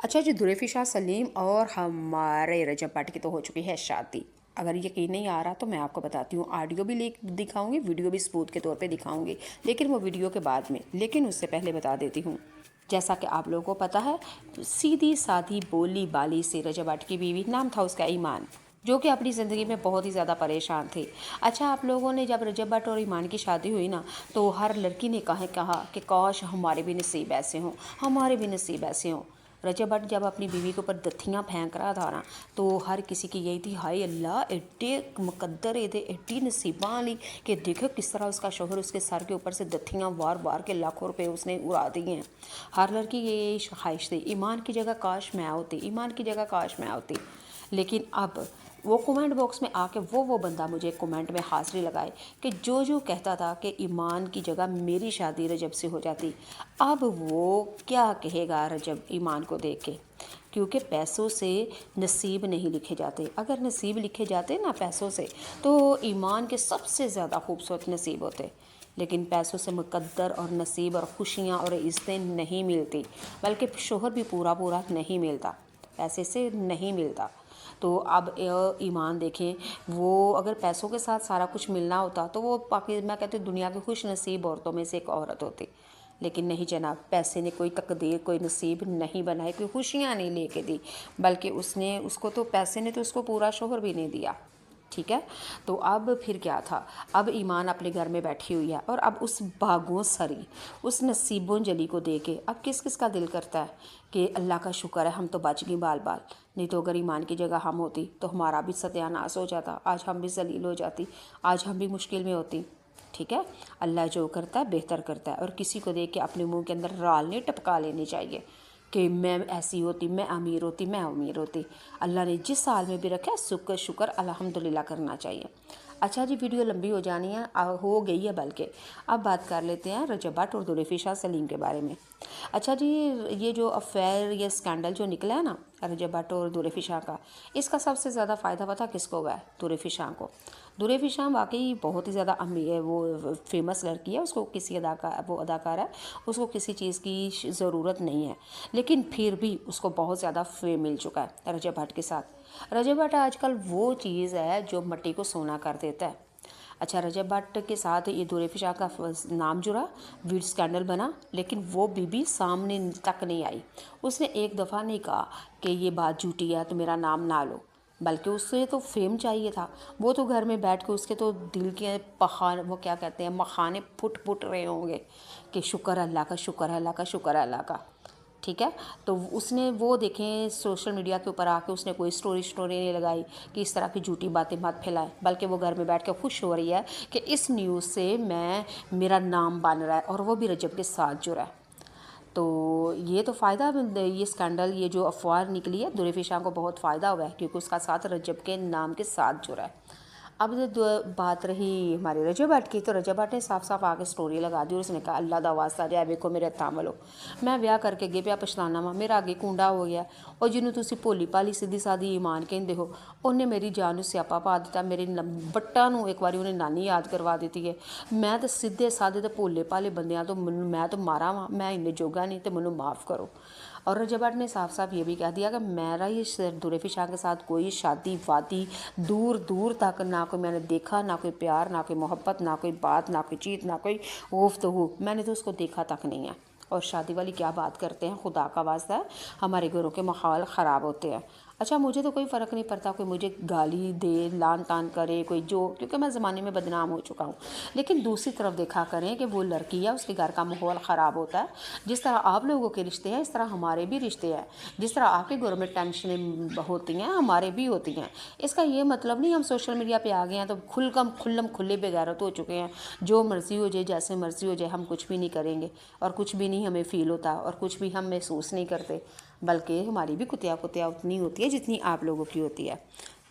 अच्छा जी, ज़ुल्फ़ी सलीम और हमारे रजब भट्ट की तो हो चुकी है शादी। अगर यकीन नहीं आ रहा तो मैं आपको बताती हूँ, ऑडियो भी लिंक दिखाऊंगी, वीडियो भी सबूत के तौर पे दिखाऊंगी, लेकिन वो वीडियो के बाद में। लेकिन उससे पहले बता देती हूँ, जैसा कि आप लोगों को पता है, सीधी सादी बोली बाली से रजब भट्ट की बीवी, नाम था उसका ईमान, जो कि अपनी ज़िंदगी में बहुत ही ज़्यादा परेशान थे। अच्छा, आप लोगों ने जब रजब भट्ट और ईमान की शादी हुई ना, तो हर लड़की ने कहा कि काश हमारे भी नसीब ऐसे हों, हमारे भी नसीब ऐसे हों। रजब भट्ट जब अपनी बीवी के ऊपर दत्थियाँ फेंक रहा था ना, तो हर किसी की यही थी, हाय अल्लाह एड्डे मुकद्दर एदे एड्डी नसीबां वाली कि देखो किस तरह उसका शोहर उसके सर के ऊपर से दत्थियाँ वार वार के लाखों रुपए उसने उड़ा दिए हैं। हर लड़की की यही ख्वाहिश थी, ईमान की जगह काश मैं होती, ईमान की जगह काश मैं होती। लेकिन अब वो कमेंट बॉक्स में आके वो बंदा मुझे कमेंट में हाज़िरी लगाए कि जो कहता था कि ईमान की जगह मेरी शादी रजब से हो जाती, अब वो क्या कहेगा रजब ईमान को देख के। क्योंकि पैसों से नसीब नहीं लिखे जाते, अगर नसीब लिखे जाते ना पैसों से, तो ईमान के सबसे ज़्यादा खूबसूरत नसीब होते। लेकिन पैसों से मुकद्दर और नसीब और खुशियाँ और इज़्ज़तें नहीं मिलती, बल्कि शोहर भी पूरा पूरा नहीं मिलता, पैसे से नहीं मिलता। तो अब ईमान देखें, वो अगर पैसों के साथ सारा कुछ मिलना होता तो वो बाकी मैं कहती हूँ दुनिया की खुश नसीब औरतों में से एक औरत होती। लेकिन नहीं जनाब, पैसे ने कोई तकदीर कोई नसीब नहीं बनाई, कोई खुशियाँ नहीं लेके दी, बल्कि उसको तो पैसे ने तो उसको पूरा शोहर भी नहीं दिया। ठीक है, तो अब फिर क्या था, अब ईमान अपने घर में बैठी हुई है और अब उस बागों सरी उस नसीबों जली को दे के अब किस किस का दिल करता है कि अल्लाह का शुक्र है हम तो बच गई बाल बाल, नहीं तो अगर ईमान की जगह हम होती तो हमारा भी सत्यानाश हो जाता, आज हम भी जलील हो जाती, आज हम भी मुश्किल में होती। ठीक है, अल्लाह जो करता है बेहतर करता है, और किसी को देख के अपने मुंह के अंदर राल नहीं टपका लेनी चाहिए कि मैं ऐसी होती, मैं अमीर होती, मैं अमीर होती। अल्लाह ने जिस हाल में भी रखा है शुक्र अल्हम्दुलिल्लाह करना चाहिए। अच्छा जी, वीडियो लंबी हो जानी है, हो गई है बल्कि। अब बात कर लेते हैं रजब भट्ट और ज़ुल्फ़ी सलीम के बारे में। अच्छा जी, ये जो अफेयर ये स्कैंडल जो निकला है ना रजब भट्ट और ज़ुल्फ़ी का, इसका सबसे ज़्यादा फ़ायदा पता किसको हुआ है? ज़ुल्फ़ी को। ज़ुल्फ़ी वाकई बहुत ही ज़्यादा अमीर, वो फेमस लड़की है, उसको किसी वो अदाकार है, उसको किसी चीज़ की ज़रूरत नहीं है, लेकिन फिर भी उसको बहुत ज़्यादा फेम मिल चुका है रजब भट्ट के साथ। रजब भट्ट आजकल वो चीज़ है जो मिट्टी को सोना कर देता है। अच्छा, रजब भट्ट के साथ ये ज़ुल्फ़ी का नाम जुड़ा, वीड स्कैंडल बना, लेकिन वो बीबी सामने तक नहीं आई। उसने एक दफ़ा नहीं कहा कि ये बात झूठी है तो मेरा नाम ना लो, बल्कि उससे तो फेम चाहिए था। वो तो घर में बैठ के उसके तो दिल के पखान, वो क्या कहते हैं, मखाने फुट रहे होंगे कि शुक्र अल्लाह का, शुक्र है अल्लाह का, शुक्र है अल्लाह का। ठीक है, तो उसने वो देखें सोशल मीडिया के ऊपर आके उसने कोई स्टोरी नहीं लगाई कि इस तरह की झूठी बातें मत फैलाएं, बल्कि वो घर में बैठ के खुश हो रही है कि इस न्यूज़ से मेरा नाम बन रहा है, और वो भी रजब के साथ जुड़ा है। तो ये तो फ़ायदा, ये स्कैंडल, ये जो अफवाह निकली है ज़ुल्फ़ी को बहुत फ़ायदा हुआ है, क्योंकि उसका साथ रजब के नाम के साथ जुड़ा है। अब जो बात रही हमारे रजब भट्ट की, तो रजब भट्ट ने साफ साफ आके स्टोरी लगा दी और उसने कहा अल्लाह दा वास्ता जै वेखो मेरे तामलो, मैं ब्याह करके अगे पिया पछताना वा, मेरा अगे कुंडा हो गया, और जिन्होंने तुसी भोली भाली सीधी सादी ईमान कहते हो, उन्हें मेरी जान नूं स्यापा पा दिता, मेरे बट्टा नूं एक बारी उन्हें नानी याद करवा दी है। मैं तो सीधे साधे तो भोले भाले बंदियां तो मैं तो मारा वा, मैं इन्ने जोगा नहीं, तो मैनू माफ़ करो। और रजब भट्ट ने साफ साफ ये भी कह दिया कि मेरा ये ज़ुल्फ़ी के साथ कोई शादी वादी दूर दूर तक ना कोई मैंने देखा, ना कोई प्यार, ना कोई मोहब्बत, ना कोई बात, ना कोई चीज़, ना कोई गुफ्तगू, मैंने तो उसको देखा तक नहीं है। और शादी वाली क्या बात करते हैं, खुदा का वास्ता है, हमारे घरों के माहौल ख़राब होते हैं। अच्छा, मुझे तो कोई फ़र्क नहीं पड़ता, कोई मुझे गाली दे, लान तान करे, कोई जो, क्योंकि मैं ज़माने में बदनाम हो चुका हूँ। लेकिन दूसरी तरफ देखा करें कि वो लड़की है, उसके घर का माहौल ख़राब होता है। जिस तरह आप लोगों के रिश्ते हैं, इस तरह हमारे भी रिश्ते हैं। जिस तरह आपके घरों में टेंशनें होती हैं, हमारे भी होती हैं। इसका ये मतलब नहीं हम सोशल मीडिया पे आ गए हैं तो खुल्लम खुल्ले बेगैरत हो चुके हैं, जो मर्ज़ी हो जाए, जैसे मर्ज़ी हो जाए, हम कुछ भी नहीं करेंगे और कुछ भी नहीं हमें फ़ील होता और कुछ भी हम महसूस नहीं करते, बल्कि हमारी भी कुतिया उतनी होती है जितनी आप लोगों की होती है।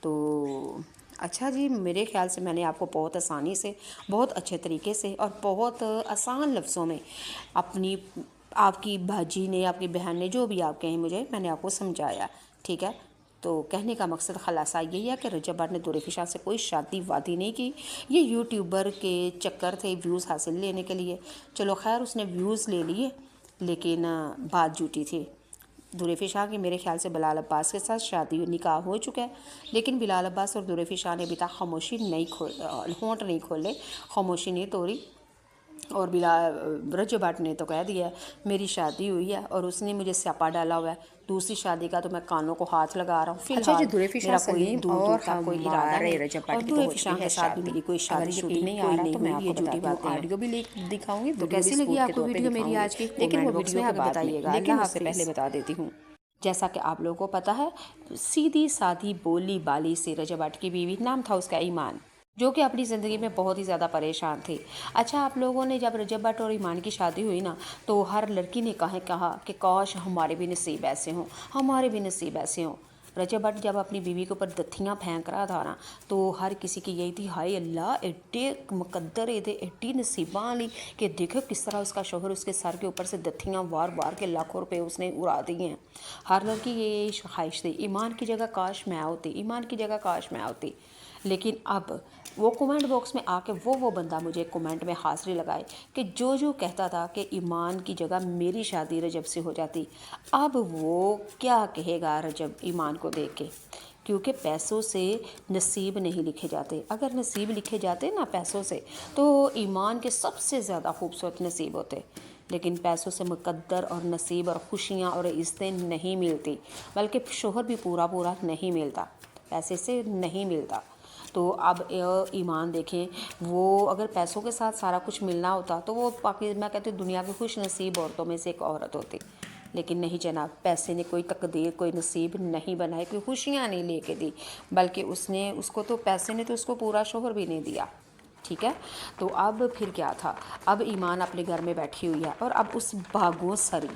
तो अच्छा जी, मेरे ख्याल से मैंने आपको बहुत आसानी से, बहुत अच्छे तरीके से और बहुत आसान लफ्ज़ों में अपनी, आपकी भाजी ने, आपकी बहन ने, जो भी आप कहें मुझे, मैंने आपको समझाया। ठीक है, तो कहने का मकसद ख़लासा यही है कि रजब भट्ट ने ज़ुल्फ़ी से कोई शादी वादी नहीं की, ये यूट्यूबर के चक्कर थे व्यूज़ हासिल लेने के लिए। चलो खैर, उसने व्यूज़ ले लिए, लेकिन बात झूठी थी। दुरैफ़ी शाह की मेरे ख्याल से बिलाल अब्बास के साथ शादी निकाह हो चुका है, लेकिन बिलाल अब्बास और दुरैफ़ी शाह ने अभी तक खामोशी नहीं होंठ नहीं खोले, खामोशी नहीं तोड़ी। और रजब भट्ट ने तो कह दिया है मेरी शादी हुई है और उसने मुझे स्यापा डाला हुआ है, दूसरी शादी का तो मैं कानों को हाथ लगा रहा हूँ। फिलहाल मेरा कोई दूर तक कोई इरादा नहीं। रजब भट्ट की दुरैफ़ी शाह के साथ भी मेरी कोई शादी शुदी नहीं आ रहा, तो मैं आपको झूठी बातें ऑडियो भी दिखाऊंगी। तो कैसी लगी आपको वीडियो मेरी आज की, लेकिन वो वीडियो में बताइएगा। लेकिन उससे पहले बता देती हूँ, जैसा कि आप लोगों को पता है, सीधी सादी बोली बाली से रजब भट्ट की बीवी, नाम था उसका ईमान, जो कि अपनी ज़िंदगी में बहुत ही ज़्यादा परेशान थी। अच्छा, आप लोगों ने जब रजब भट्ट और ईमान की शादी हुई ना, तो हर लड़की ने कहा कि काश हमारे भी नसीब ऐसे हों, हमारे भी नसीब ऐसे हों। रजब भट्ट जब अपनी बीवी के ऊपर दत्थियाँ फेंक रहा था ना, तो हर किसी की यही थी, हाय अल्लाह एड्डे मुकद्दर एड्डी नसीबां वाली कि देखो किस तरह उसका शोहर उसके सर के ऊपर से दत्थियाँ वार वार के लाखों रुपए उसने उड़ा दिए हैं। हर लड़की ये ख्वाहिश थी, ईमान की जगह काश मैं होती, ईमान की जगह काश मैं होती। लेकिन अब वो कमेंट बॉक्स में आके वो बंदा मुझे कमेंट में हाज़िरी लगाए कि जो कहता था कि ईमान की जगह मेरी शादी रजब से हो जाती, अब वो क्या कहेगा रजब ईमान को देख के। क्योंकि पैसों से नसीब नहीं लिखे जाते, अगर नसीब लिखे जाते ना पैसों से, तो ईमान के सबसे ज़्यादा खूबसूरत नसीब होते। लेकिन पैसों से मुकद्दर और नसीब और खुशियाँ और इज़्ज़तें नहीं मिलती, बल्कि शोहर भी पूरा नहीं मिलता, पैसे से नहीं मिलता। तो अब ईमान देखें, वो अगर पैसों के साथ सारा कुछ मिलना होता तो वो मैं कहती हूँ दुनिया की खुश नसीब औरतों में से एक औरत होती। लेकिन नहीं जनाब, पैसे ने कोई तकदीर कोई नसीब नहीं बनाई, कोई खुशियाँ नहीं लेके दी, बल्कि उसको तो पैसे ने तो उसको पूरा शोहर भी नहीं दिया। ठीक है, तो अब फिर क्या था, अब ईमान अपने घर में बैठी हुई है और अब उस भागों सरी,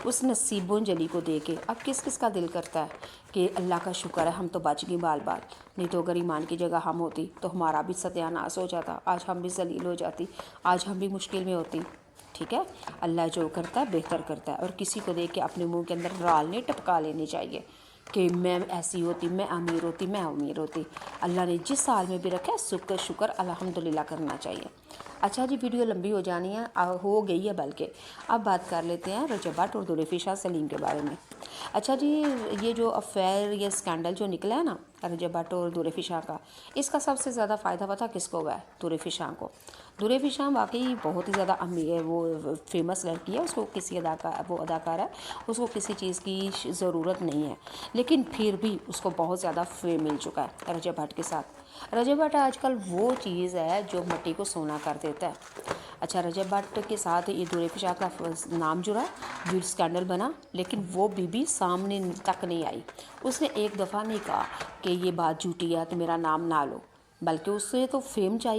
उस नसीबों जली को दे के अब किस का दिल करता है कि अल्लाह का शुक्र है हम तो बच गई बाल बाल, नहीं तो अगर ईमान की जगह हम होती तो हमारा भी सत्यानाश हो जाता, आज हम भी जलील हो जाती, आज हम भी मुश्किल में होती। ठीक है, अल्लाह जो करता है बेहतर करता है, और किसी को देख के अपने मुंह के अंदर राल नहीं टपका लेनी चाहिए कि मैं ऐसी होती, मैं अमीर होती। अल्लाह ने जिस हाल में भी रखा है शुक्र अल्हम्दुलिल्लाह करना चाहिए। अच्छा जी, वीडियो लंबी हो जानी है, हो गई है बल्कि। अब बात कर लेते हैं रजब भट्ट और दुरैफ़ी शाह सलीम के बारे में। अच्छा जी, ये जो अफेयर, ये स्कैंडल जो निकला है ना रजब भट्ट और दुरैफ़ी शाह का, इसका सबसे ज़्यादा फ़ायदा पता किसको हुआ है? दुरैफ़ी शाह को। दुरैफ़ी शाह वाकई बहुत ही ज़्यादा अमीर, वो फेमस लड़की है, उसको किसी अदाकार है, उसको किसी चीज़ की ज़रूरत नहीं है, लेकिन फिर भी उसको बहुत ज़्यादा फेम मिल चुका है रजब भट्ट के साथ। रजब भट्ट आजकल वो चीज़ है जो मिट्टी को सोना कर देता है। अच्छा, रजब भट्ट के साथ ये दुरैफ़ी शाह का नाम जुड़ा, जो स्कैंडल बना, लेकिन वो बीबी सामने तक नहीं आई। उसने एक दफ़ा नहीं कहा कि ये बात झूठी है तो मेरा नाम ना लो, बल्कि उससे तो फेम चाहिए।